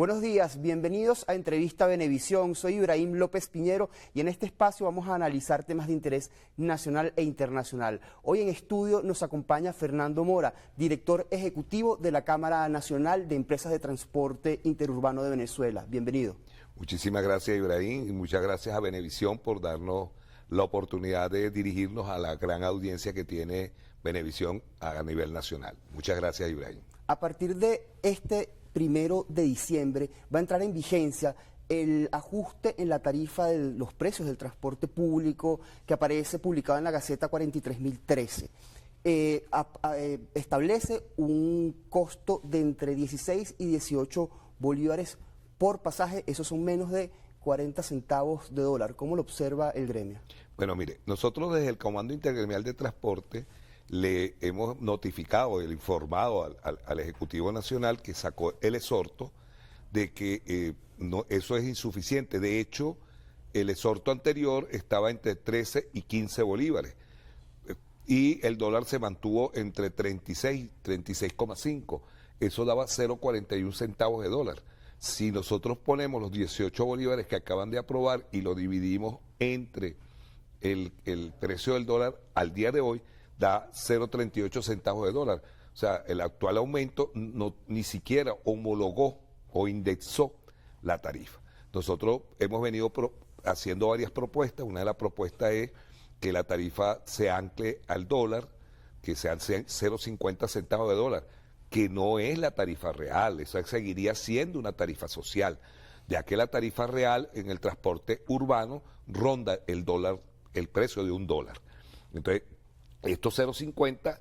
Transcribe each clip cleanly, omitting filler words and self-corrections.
Buenos días, bienvenidos a Entrevista Venevisión. Soy Ibrahim López Piñero y en este espacio vamos a analizar temas de interés nacional e internacional. Hoy en estudio nos acompaña Fernando Mora, director ejecutivo de la Cámara Nacional de Empresas de Transporte Interurbano de Venezuela. Bienvenido. Muchísimas gracias, Ibrahim, y muchas gracias a Venevisión por darnos la oportunidad de dirigirnos a la gran audiencia que tiene Venevisión a nivel nacional. Muchas gracias, Ibrahim. A partir de este 1 de diciembre va a entrar en vigencia el ajuste en la tarifa de los precios del transporte público que aparece publicado en la Gaceta 43.013. Establece un costo de entre 16 y 18 bolívares por pasaje. Esos son menos de 40 centavos de dólar. ¿Cómo lo observa el gremio? Bueno, mire, nosotros desde el Comando Intergremial de Transporte le hemos notificado, informado al Ejecutivo Nacional que sacó el exhorto de que eso es insuficiente. De hecho, el exhorto anterior estaba entre 13 y 15 bolívares y el dólar se mantuvo entre 36, 36,5. Eso daba 0,41 centavos de dólar. Si nosotros ponemos los 18 bolívares que acaban de aprobar y lo dividimos entre el precio del dólar al día de hoy, da 0,38 centavos de dólar. O sea, el actual aumento ni siquiera homologó o indexó la tarifa. Nosotros hemos venido haciendo varias propuestas. Una de las propuestas es que la tarifa se ancle al dólar, que sean 0,50 centavos de dólar, que no es la tarifa real. Eso seguiría siendo una tarifa social, ya que la tarifa real en el transporte urbano ronda el dólar, el precio de $1. Entonces, estos 0,50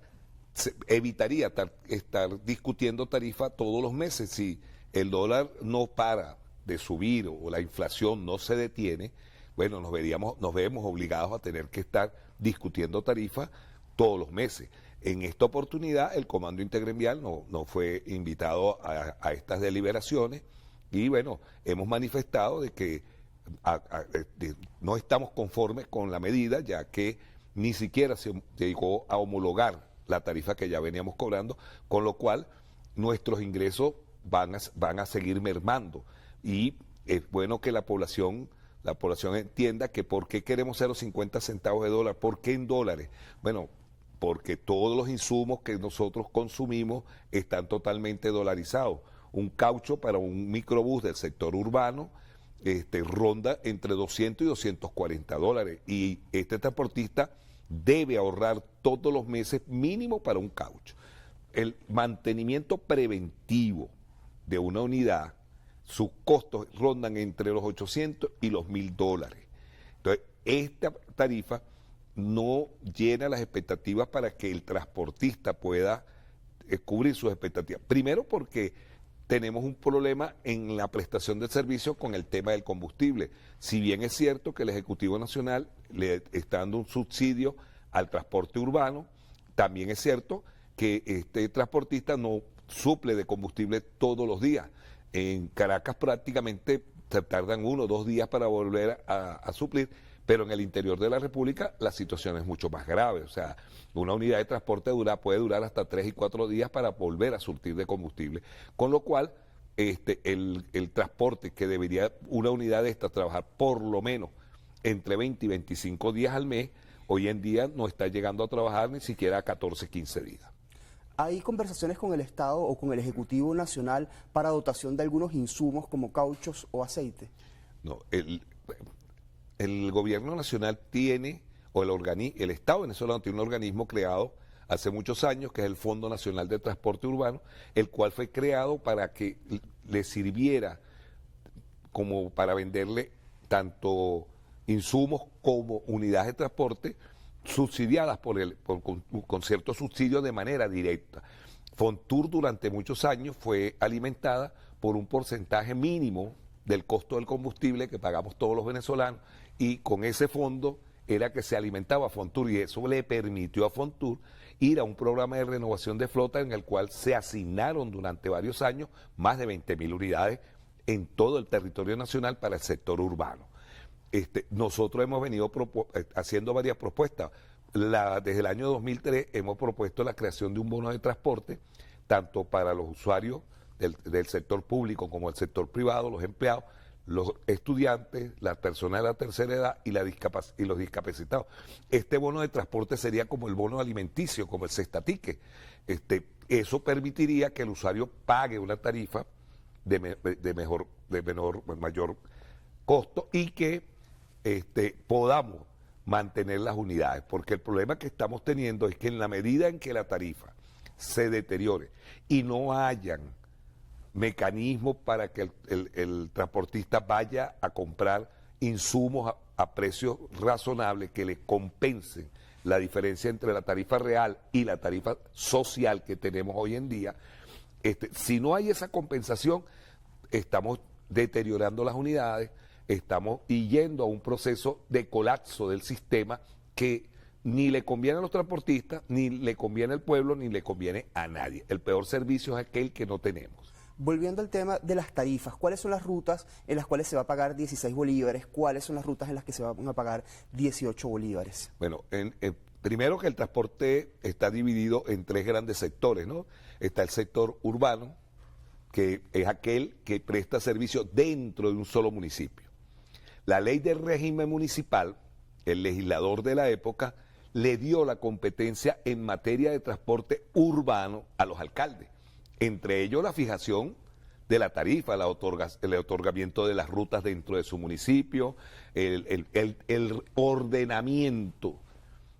evitaría estar discutiendo tarifa todos los meses. Si el dólar no para de subir o la inflación no se detiene, bueno, nos vemos obligados a tener que estar discutiendo tarifa todos los meses. En esta oportunidad el Comando Intergremial no fue invitado a estas deliberaciones y bueno, hemos manifestado de que no estamos conformes con la medida, ya que ni siquiera se llegó a homologar la tarifa que ya veníamos cobrando, con lo cual nuestros ingresos van a seguir mermando. Y es bueno que la población entienda que por qué queremos 0,50 centavos de dólar, por qué en dólares. Bueno, porque todos los insumos que nosotros consumimos están totalmente dolarizados. Un caucho para un microbús del sector urbano ronda entre 200 y 240 dólares y este transportista debe ahorrar todos los meses mínimo para un caucho. El mantenimiento preventivo de una unidad, sus costos rondan entre los 800 y los 1.000 dólares. Entonces, esta tarifa no llena las expectativas para que el transportista pueda cubrir sus expectativas. Primero porque tenemos un problema en la prestación del servicio con el tema del combustible. Si bien es cierto que el Ejecutivo Nacional le está dando un subsidio al transporte urbano, también es cierto que este transportista no suple de combustible todos los días. En Caracas prácticamente se tardan 1 o 2 días para volver a suplir, pero en el interior de la República la situación es mucho más grave. O sea, una unidad de transporte puede durar hasta 3 y 4 días para volver a surtir de combustible. Con lo cual, el transporte que debería una unidad de esta trabajar por lo menos entre 20 y 25 días al mes, hoy en día no está llegando a trabajar ni siquiera a 14, 15 días. ¿Hay conversaciones con el Estado o con el Ejecutivo Nacional para dotación de algunos insumos como cauchos o aceite? No, el gobierno nacional tiene, o el Estado venezolano tiene un organismo creado hace muchos años, que es el Fondo Nacional de Transporte Urbano, el cual fue creado para que le sirviera como para venderle tanto insumos como unidades de transporte subsidiadas con ciertos subsidios de manera directa. Fontur durante muchos años fue alimentada por un porcentaje mínimo del costo del combustible que pagamos todos los venezolanos y con ese fondo era que se alimentaba Fontur y eso le permitió a Fontur ir a un programa de renovación de flota en el cual se asignaron durante varios años más de 20.000 unidades en todo el territorio nacional para el sector urbano. Nosotros hemos venido haciendo varias propuestas. Desde el año 2003 hemos propuesto la creación de un bono de transporte, tanto para los usuarios del sector público como del sector privado, los empleados, los estudiantes, las personas de la tercera edad y los discapacitados. Este bono de transporte sería como el bono alimenticio, como el cestatique. Eso permitiría que el usuario pague una tarifa mayor costo y que podamos mantener las unidades, porque el problema que estamos teniendo es que en la medida en que la tarifa se deteriore y no hayan mecanismos para que el transportista vaya a comprar insumos a precios razonables que le compensen la diferencia entre la tarifa real y la tarifa social que tenemos hoy en día, si no hay esa compensación, estamos deteriorando las unidades, estamos yendo a un proceso de colapso del sistema que ni le conviene a los transportistas, ni le conviene al pueblo, ni le conviene a nadie. El peor servicio es aquel que no tenemos. Volviendo al tema de las tarifas, ¿cuáles son las rutas en las cuales se va a pagar 16 bolívares? ¿Cuáles son las rutas en las que se van a pagar 18 bolívares? Bueno, primero que el transporte está dividido en tres grandes sectores, ¿no? Está el sector urbano, que es aquel que presta servicio dentro de un solo municipio. La ley del régimen municipal, el legislador de la época, le dio la competencia en materia de transporte urbano a los alcaldes. Entre ellos la fijación de la tarifa, el otorgamiento de las rutas dentro de su municipio, el ordenamiento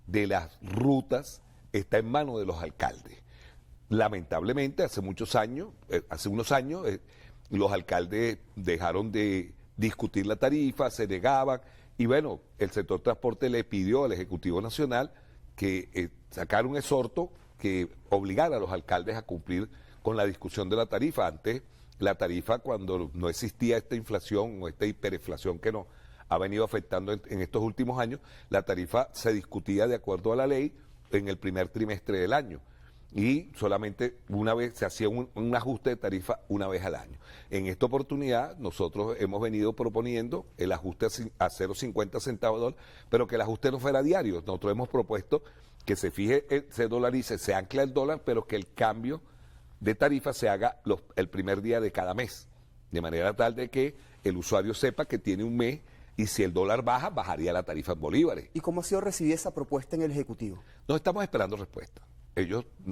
de las rutas está en manos de los alcaldes. Lamentablemente, hace unos años, los alcaldes dejaron de discutir la tarifa, se negaban, y bueno, el sector transporte le pidió al Ejecutivo Nacional que sacara un exhorto que obligara a los alcaldes a cumplir con la discusión de la tarifa. Antes, la tarifa, cuando no existía esta inflación o esta hiperinflación que nos ha venido afectando en estos últimos años, la tarifa se discutía de acuerdo a la ley en el primer trimestre del año. Y solamente una vez se hacía un ajuste de tarifa una vez al año. En esta oportunidad nosotros hemos venido proponiendo el ajuste a 0,50 centavos de dólar, pero que el ajuste no fuera diario. Nosotros hemos propuesto que se fije, se dolarice, se ancla el dólar, pero que el cambio de tarifa se haga el primer día de cada mes, de manera tal de que el usuario sepa que tiene un mes y si el dólar baja, bajaría la tarifa en bolívares. ¿Y cómo ha sido recibida esa propuesta en el Ejecutivo? No estamos esperando respuesta.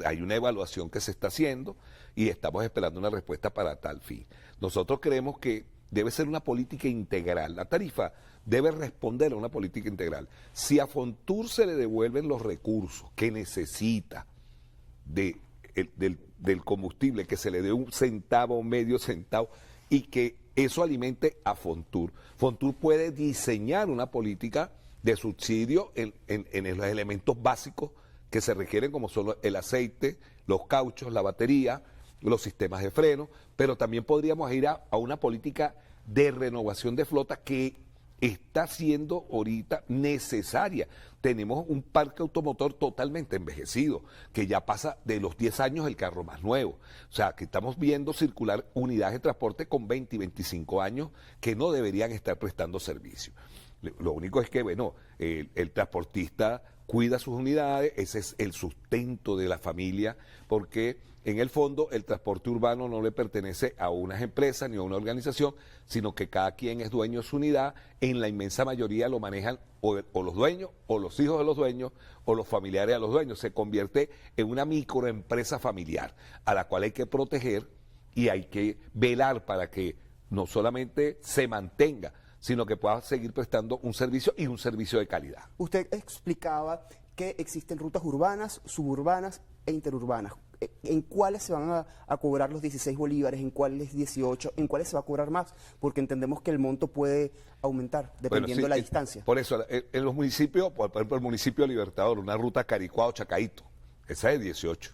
Hay una evaluación que se está haciendo y estamos esperando una respuesta para tal fin. Nosotros creemos que debe ser una política integral. La tarifa debe responder a una política integral. Si a Fontur se le devuelven los recursos que necesita del combustible, que se le dé un centavo, medio centavo, y que eso alimente a Fontur. Fontur puede diseñar una política de subsidio en los elementos básicos que se requieren, como son el aceite, los cauchos, la batería, los sistemas de freno, pero también podríamos ir a una política de renovación de flota que está siendo ahorita necesaria. Tenemos un parque automotor totalmente envejecido, que ya pasa de los 10 años el carro más nuevo. O sea, que estamos viendo circular unidades de transporte con 20 y 25 años que no deberían estar prestando servicio. Lo único es que, bueno, el transportista cuida sus unidades, ese es el sustento de la familia, porque en el fondo el transporte urbano no le pertenece a unas empresas ni a una organización, sino que cada quien es dueño de su unidad. En la inmensa mayoría lo manejan o los dueños, o los hijos de los dueños, o los familiares de los dueños. Se convierte en una microempresa familiar a la cual hay que proteger y hay que velar para que no solamente se mantenga, sino que pueda seguir prestando un servicio y un servicio de calidad. Usted explicaba que existen rutas urbanas, suburbanas e interurbanas. ¿En cuáles se van a cobrar los 16 bolívares? ¿En cuáles 18? ¿En cuáles se va a cobrar más? Porque entendemos que el monto puede aumentar dependiendo de la distancia. Por eso, en los municipios, por ejemplo, el municipio de Libertador, una ruta Caricuao-Chacaíto, esa es 18.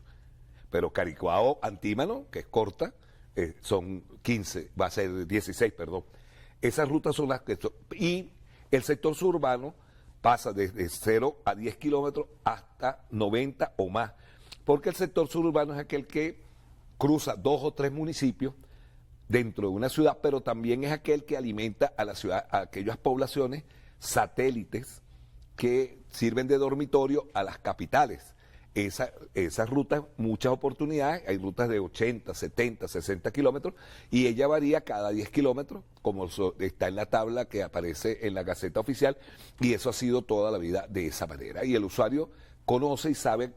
Pero Caricuao-Antímano, que es corta, son 15, va a ser 16, perdón. Esas rutas son las que son. Y el sector suburbano pasa desde 0 a 10 kilómetros hasta 90 o más. Porque el sector suburbano es aquel que cruza 2 o 3 municipios dentro de una ciudad, pero también es aquel que alimenta a la ciudad, a aquellas poblaciones satélites que sirven de dormitorio a las capitales. esas rutas, muchas oportunidades, hay rutas de 80, 70, 60 kilómetros, y ella varía cada 10 kilómetros, como está en la tabla que aparece en la Gaceta Oficial, y eso ha sido toda la vida de esa manera. Y el usuario conoce y sabe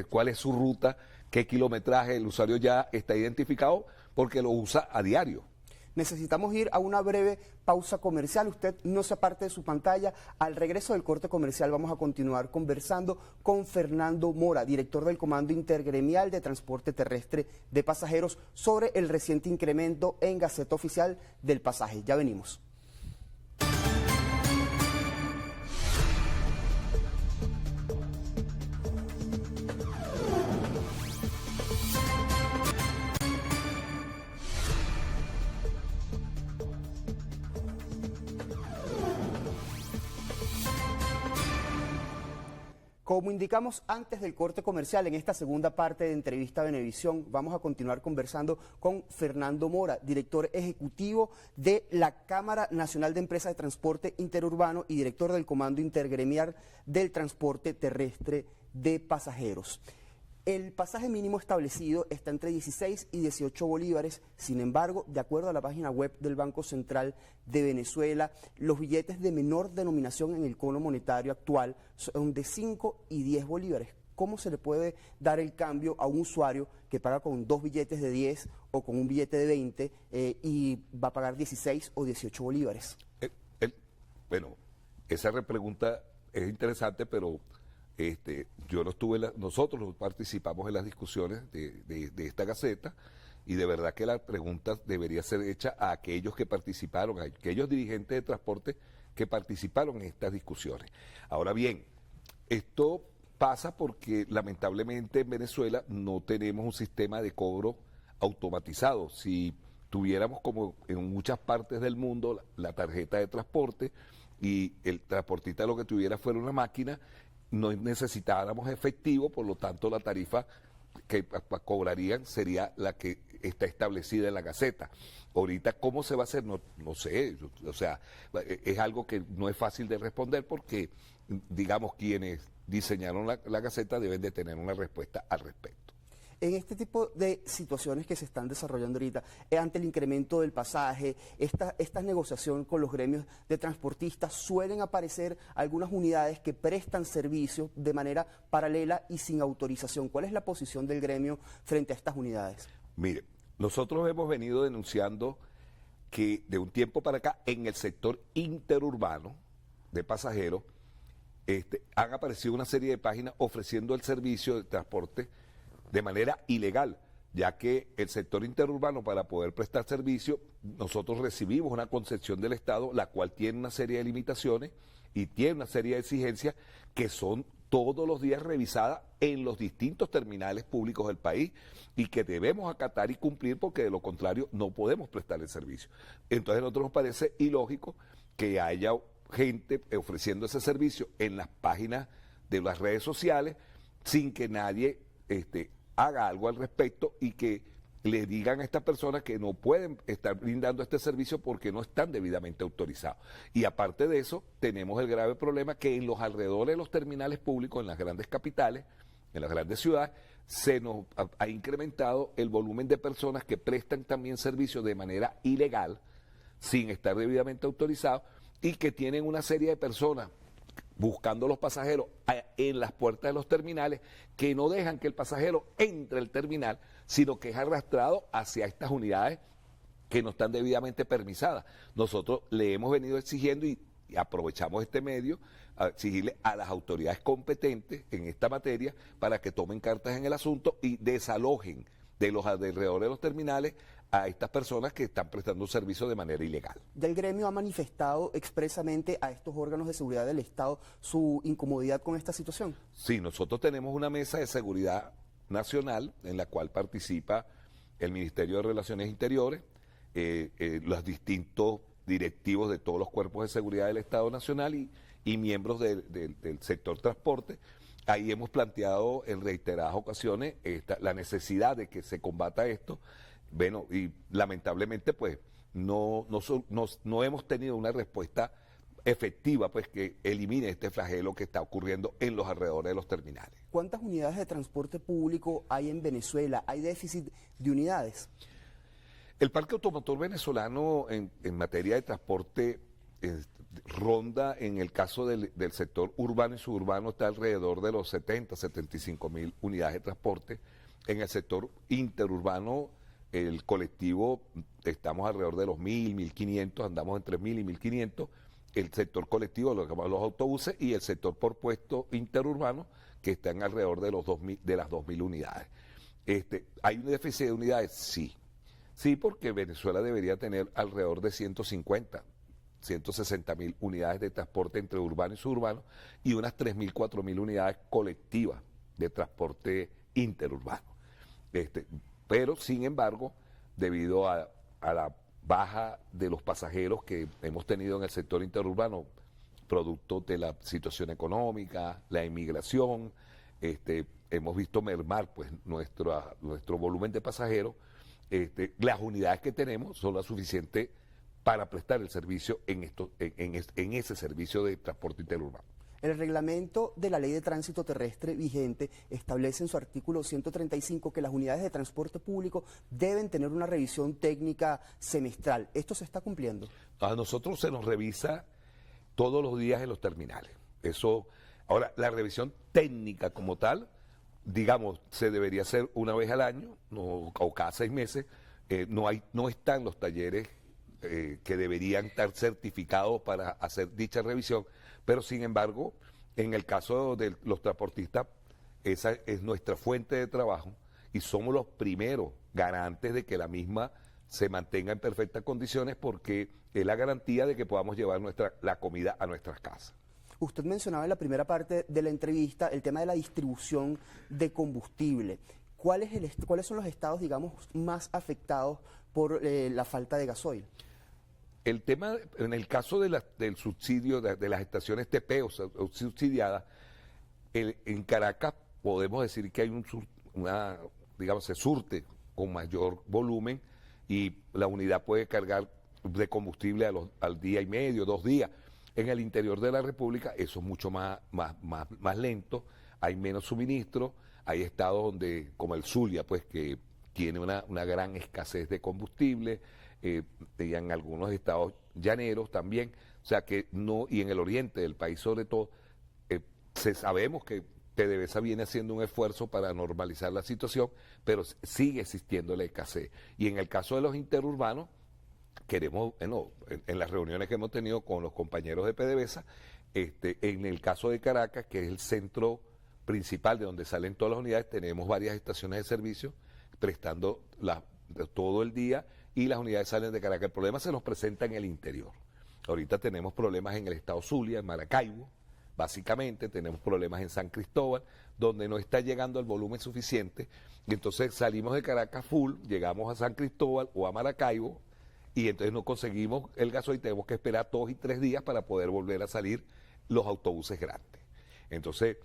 cuál es su ruta, qué kilometraje, el usuario ya está identificado porque lo usa a diario. Necesitamos ir a una breve pausa comercial. Usted no se aparte de su pantalla. Al regreso del corte comercial vamos a continuar conversando con Fernando Mora, director del Comando Intergremial de Transporte Terrestre de Pasajeros, sobre el reciente incremento en Gaceta Oficial del pasaje. Ya venimos. Como indicamos antes del corte comercial, en esta segunda parte de Entrevista Venevisión, vamos a continuar conversando con Fernando Mora, director ejecutivo de la Cámara Nacional de Empresas de Transporte Interurbano y director del Comando Intergremial del Transporte Terrestre de Pasajeros. El pasaje mínimo establecido está entre 16 y 18 bolívares, sin embargo, de acuerdo a la página web del Banco Central de Venezuela, los billetes de menor denominación en el cono monetario actual son de 5 y 10 bolívares. ¿Cómo se le puede dar el cambio a un usuario que paga con 2 billetes de 10 o con un billete de 20 y va a pagar 16 o 18 bolívares? Bueno, esa pregunta es interesante, pero yo no estuve, nosotros participamos en las discusiones de esta Gaceta, y de verdad que la pregunta debería ser hecha a aquellos que participaron, a aquellos dirigentes de transporte que participaron en estas discusiones. Ahora bien, esto pasa porque lamentablemente en Venezuela no tenemos un sistema de cobro automatizado. Si tuviéramos, como en muchas partes del mundo, la tarjeta de transporte y el transportista lo que tuviera fuera una máquina, no necesitáramos efectivo, por lo tanto la tarifa que cobrarían sería la que está establecida en la Gaceta. Ahorita, ¿cómo se va a hacer? No sé, o sea, es algo que no es fácil de responder porque, digamos, quienes diseñaron la Gaceta deben de tener una respuesta al respecto. En este tipo de situaciones que se están desarrollando ahorita, ante el incremento del pasaje, esta negociación con los gremios de transportistas, suelen aparecer algunas unidades que prestan servicios de manera paralela y sin autorización. ¿Cuál es la posición del gremio frente a estas unidades? Mire, nosotros hemos venido denunciando que de un tiempo para acá, en el sector interurbano de pasajeros, han aparecido una serie de páginas ofreciendo el servicio de transporte de manera ilegal, ya que el sector interurbano, para poder prestar servicio, nosotros recibimos una concesión del Estado, la cual tiene una serie de limitaciones y tiene una serie de exigencias que son todos los días revisadas en los distintos terminales públicos del país y que debemos acatar y cumplir, porque de lo contrario no podemos prestar el servicio. Entonces a nosotros nos parece ilógico que haya gente ofreciendo ese servicio en las páginas de las redes sociales sin que nadie haga algo al respecto y que le digan a estas personas que no pueden estar brindando este servicio porque no están debidamente autorizados. Y aparte de eso, tenemos el grave problema que en los alrededores de los terminales públicos, en las grandes capitales, en las grandes ciudades, se nos ha incrementado el volumen de personas que prestan también servicios de manera ilegal, sin estar debidamente autorizados, y que tienen una serie de personas buscando los pasajeros en las puertas de los terminales, que no dejan que el pasajero entre al terminal, sino que es arrastrado hacia estas unidades que no están debidamente permisadas. Nosotros le hemos venido exigiendo y aprovechamos este medio a exigirle a las autoridades competentes en esta materia para que tomen cartas en el asunto y desalojen de los alrededores de los terminales a estas personas que están prestando servicio de manera ilegal. ¿Ya el gremio ha manifestado expresamente a estos órganos de seguridad del Estado su incomodidad con esta situación? Sí, nosotros tenemos una mesa de seguridad nacional en la cual participa el Ministerio de Relaciones Interiores, los distintos directivos de todos los cuerpos de seguridad del Estado Nacional y miembros del sector transporte. Ahí hemos planteado en reiteradas ocasiones la necesidad de que se combata esto. Bueno, y lamentablemente pues no hemos tenido una respuesta efectiva, pues que elimine este flagelo que está ocurriendo en los alrededores de los terminales. ¿Cuántas unidades de transporte público hay en Venezuela? ¿Hay déficit de unidades? El parque automotor venezolano en materia de transporte ronda, en el caso del sector urbano y suburbano, está alrededor de los 75.000 unidades de transporte. En el sector interurbano, el colectivo, estamos alrededor de los 1.500, andamos entre 1.000 y 1.500. El sector colectivo, lo que llamamos los autobuses, y el sector por puesto interurbano, que están alrededor de las 2.000 unidades. ¿Hay un déficit de unidades? Sí. Sí, porque Venezuela debería tener alrededor de 160.000 unidades de transporte entre urbano y suburbano y unas 3.000, 4.000 unidades colectivas de transporte interurbano. Pero, sin embargo, debido a la baja de los pasajeros que hemos tenido en el sector interurbano, producto de la situación económica, la inmigración, hemos visto mermar pues nuestro volumen de pasajeros. Las unidades que tenemos son las suficientes para prestar el servicio en ese servicio de transporte interurbano. El reglamento de la Ley de Tránsito Terrestre vigente establece en su artículo 135 que las unidades de transporte público deben tener una revisión técnica semestral. ¿Esto se está cumpliendo? A nosotros se nos revisa todos los días en los terminales. Ahora, la revisión técnica como tal, digamos, se debería hacer una vez al año o cada 6 meses. No están los talleres que deberían estar certificados para hacer dicha revisión, pero sin embargo, en el caso de los transportistas, esa es nuestra fuente de trabajo y somos los primeros garantes de que la misma se mantenga en perfectas condiciones, porque es la garantía de que podamos llevar la comida a nuestras casas. Usted mencionaba en la primera parte de la entrevista el tema de la distribución de combustible. ¿Cuáles son los estados, digamos, más afectados por la falta de gasoil? El tema, en el caso del subsidio de las estaciones TP o subsidiadas, en Caracas podemos decir que hay digamos, se surte con mayor volumen y la unidad puede cargar de combustible al día y medio, 2 días. En el interior de la República eso es mucho más lento, hay menos suministro, hay estados donde, como el Zulia, pues que tiene una gran escasez de combustible, y en algunos estados llaneros también, o sea que no, y en el oriente del país sobre todo, sabemos que PDVSA viene haciendo un esfuerzo para normalizar la situación, pero sigue existiendo la escasez. Y en el caso de los interurbanos, queremos, en las reuniones que hemos tenido con los compañeros de PDVSA, en el caso de Caracas, que es el centro principal de donde salen todas las unidades, tenemos varias estaciones de servicio prestando todo el día, y las unidades salen de Caracas. El problema se nos presenta en el interior. Ahorita tenemos problemas en el estado Zulia, en Maracaibo, básicamente, tenemos problemas en San Cristóbal, donde no está llegando el volumen suficiente, y entonces salimos de Caracas full, llegamos a San Cristóbal o a Maracaibo, y entonces no conseguimos el gasoil, tenemos que esperar 2 y 3 días para poder volver a salir los autobuses grandes. Entonces,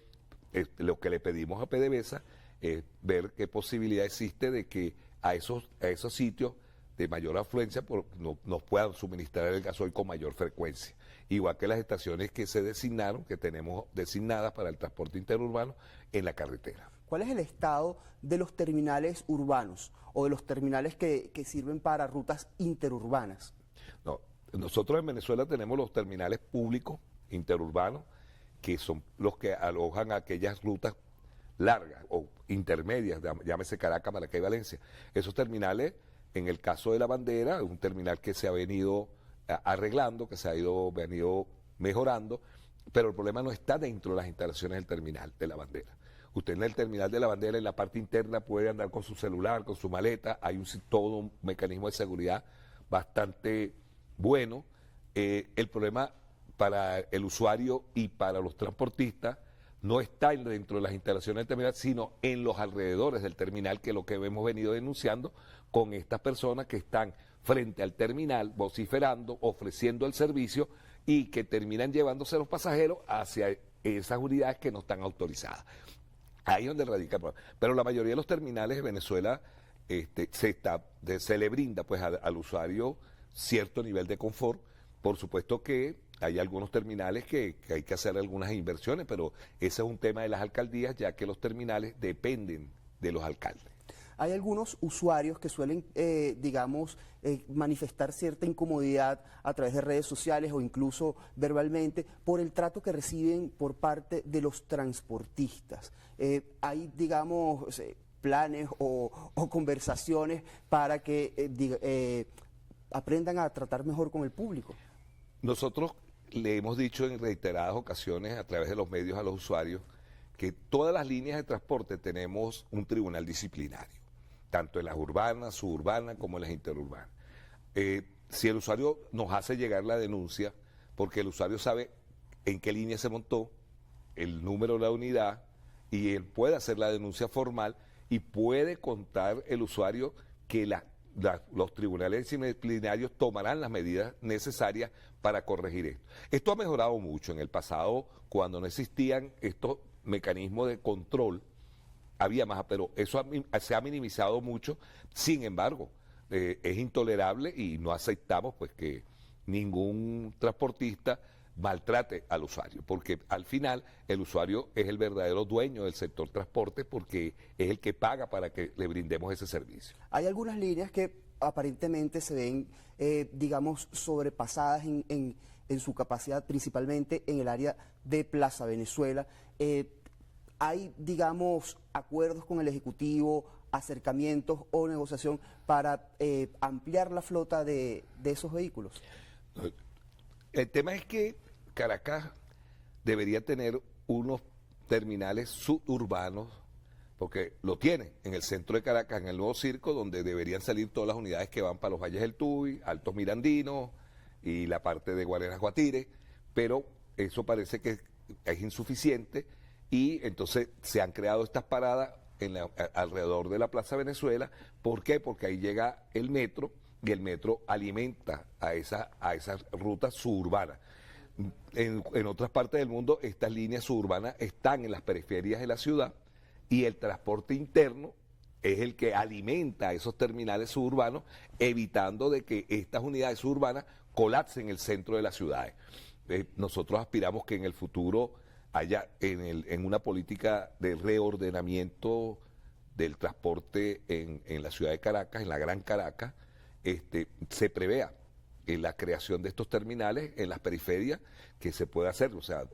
lo que le pedimos a PDVSA es ver qué posibilidad existe de que a esos sitios de mayor afluencia nos puedan suministrar el gasoil con mayor frecuencia. Igual que las estaciones que se designaron, que tenemos designadas para el transporte interurbano en la carretera. ¿Cuál es el estado de los terminales urbanos o de los terminales que sirven para rutas interurbanas? No, nosotros en Venezuela tenemos los terminales públicos interurbanos, que son los que alojan aquellas rutas largas o intermedias, llámese Caracas, Maracay, Valencia. Esos terminales, en el caso de La Bandera, un terminal que se ha venido arreglando, que se ha venido mejorando, pero el problema no está dentro de las instalaciones del terminal de La Bandera. Usted en el terminal de La Bandera, en la parte interna, puede andar con su celular, con su maleta, hay todo un mecanismo de seguridad bastante bueno. El problema para el usuario y para los transportistas no está dentro de las instalaciones del terminal, sino en los alrededores del terminal, que es lo que hemos venido denunciando con estas personas que están frente al terminal vociferando, ofreciendo el servicio, y que terminan llevándose los pasajeros hacia esas unidades que no están autorizadas. Ahí es donde radica el problema. Pero la mayoría de los terminales de Venezuela se le brinda pues al usuario cierto nivel de confort. Por supuesto que hay algunos terminales que hay que hacer algunas inversiones, pero ese es un tema de las alcaldías, ya que los terminales dependen de los alcaldes. Hay algunos usuarios que suelen, digamos, manifestar cierta incomodidad a través de redes sociales o incluso verbalmente por el trato que reciben por parte de los transportistas. Hay, digamos, planes o conversaciones para que aprendan a tratar mejor con el público. Nosotros le hemos dicho en reiteradas ocasiones a través de los medios a los usuarios que todas las líneas de transporte tenemos un tribunal disciplinario, tanto en las urbanas, suburbanas como en las interurbanas. Si el usuario nos hace llegar la denuncia, porque el usuario sabe en qué línea se montó, el número de la unidad, y él puede hacer la denuncia formal y puede contar el usuario que los tribunales disciplinarios tomarán las medidas necesarias para corregir esto. Esto ha mejorado mucho. En el pasado, cuando no existían estos mecanismos de control, había más, pero eso se ha minimizado mucho. Sin embargo, es intolerable y no aceptamos pues que ningún transportista maltrate al usuario, porque al final el usuario es el verdadero dueño del sector transporte, porque es el que paga para que le brindemos ese servicio. Hay algunas líneas que aparentemente se ven, digamos, sobrepasadas en su capacidad, principalmente en el área de Plaza Venezuela. Hay, digamos, acuerdos con el Ejecutivo, acercamientos o negociación para ampliar la flota de esos vehículos. El tema es que Caracas debería tener unos terminales suburbanos, porque lo tiene en el centro de Caracas, en el Nuevo Circo, donde deberían salir todas las unidades que van para los Valles del Tuy, Altos Mirandinos y la parte de Guarenas Guatire, pero eso parece que es insuficiente y entonces se han creado estas paradas alrededor de la Plaza Venezuela. ¿Por qué? Porque ahí llega el metro y el metro alimenta a esas rutas suburbanas. En otras partes del mundo estas líneas suburbanas están en las periferias de la ciudad y el transporte interno es el que alimenta a esos terminales suburbanos, evitando de que estas unidades suburbanas colapsen el centro de las ciudades. Nosotros aspiramos que en el futuro haya en una política de reordenamiento del transporte en la ciudad de Caracas, en la Gran Caracas, se prevea la creación de estos terminales en las periferias, que se pueda hacer. O sea,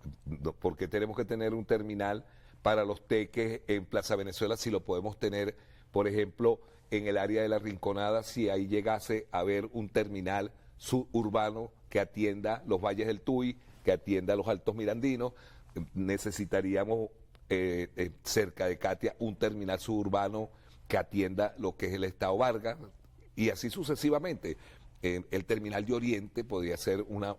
¿por qué tenemos que tener un terminal para los teques en Plaza Venezuela si lo podemos tener, por ejemplo, en el área de la Rinconada, si ahí llegase a haber un terminal suburbano que atienda los Valles del Tuy, que atienda los Altos Mirandinos? Necesitaríamos cerca de Catia un terminal suburbano que atienda lo que es el Estado Vargas, y así sucesivamente. El terminal de Oriente podría ser un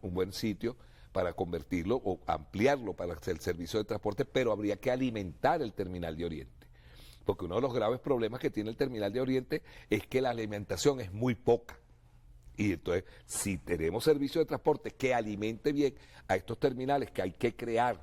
buen sitio para convertirlo o ampliarlo para el servicio de transporte, pero habría que alimentar el terminal de Oriente, porque uno de los graves problemas que tiene el terminal de Oriente es que la alimentación es muy poca. Y entonces, si tenemos servicio de transporte que alimente bien a estos terminales que hay que crear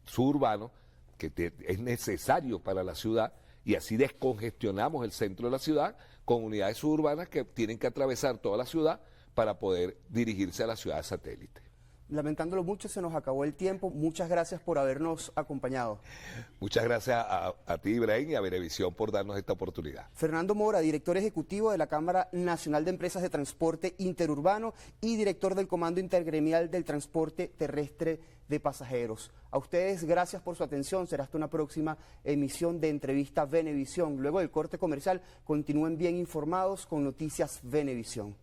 suburbanos, que es necesario para la ciudad, y así descongestionamos el centro de la ciudad con unidades suburbanas que tienen que atravesar toda la ciudad para poder dirigirse a la ciudad satélite. Lamentándolo mucho, se nos acabó el tiempo. Muchas gracias por habernos acompañado. Muchas gracias a ti, Ibrahim, y a Venevisión por darnos esta oportunidad. Fernando Mora, director ejecutivo de la Cámara Nacional de Empresas de Transporte Interurbano y director del Comando Intergremial del Transporte Terrestre de Pasajeros. A ustedes, gracias por su atención. Será hasta una próxima emisión de Entrevista Venevisión. Luego del corte comercial, continúen bien informados con Noticias Venevisión.